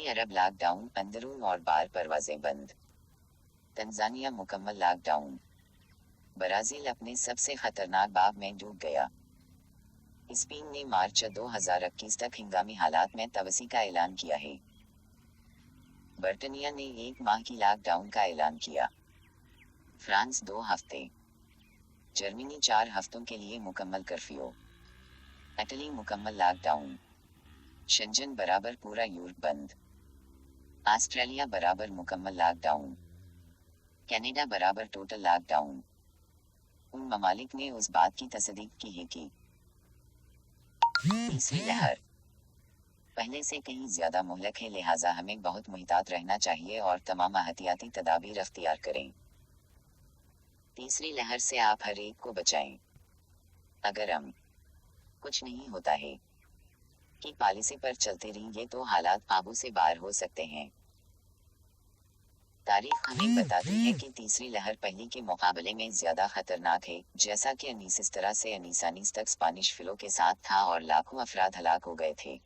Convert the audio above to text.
अरब lockdown, अंदरून और बार परवाजें बंद। Tanzania मुकम्मल लॉकडाउन। ब्राजील अपने सबसे खतरनाक बाब में डूब गया। स्पेन ने मार्च 2021 तक हंगामी हालात में तवसी का ऐलान किया है। बर्तानिया ने 1 माह की लॉकडाउन का ऐलान किया। फ्रांस 2 हफ्ते। जर्मनी 4 हफ्तों के लिए मुकम्मल कर्फ्यू। इटली मुकम्मल लॉकडाउन। शेंजन बराबर पूरा यूरोप बंद। ऑस्ट्रेलिया बराबर मुकम्मल लॉकडाउन। कनाडा बराबर टोटल लॉकडाउन। उन ममालिक ने उस बात की तस्दीक की है कि तीसरी लहर पहले से कहीं ज्यादा मुहलक है, लिहाजा हमें बहुत मुहतात रहना चाहिए और तमाम एहतियाती तदाबीर अख्तियार करें। तीसरी लहर से आप हर एक को बचाएं। अगर हम कुछ नहीं होता है कि पॉलिसी पर चलते रहेंगे तो हालात काबू से बाहर हो सकते हैं। तारीख हमें बताती है कि तीसरी लहर पहली के मुकाबले में ज्यादा खतरनाक है, जैसा कि 19 इस तरह से 19 तक स्पेनिश फ्लू के साथ था और लाखों अफराद हलाक हो गए थे।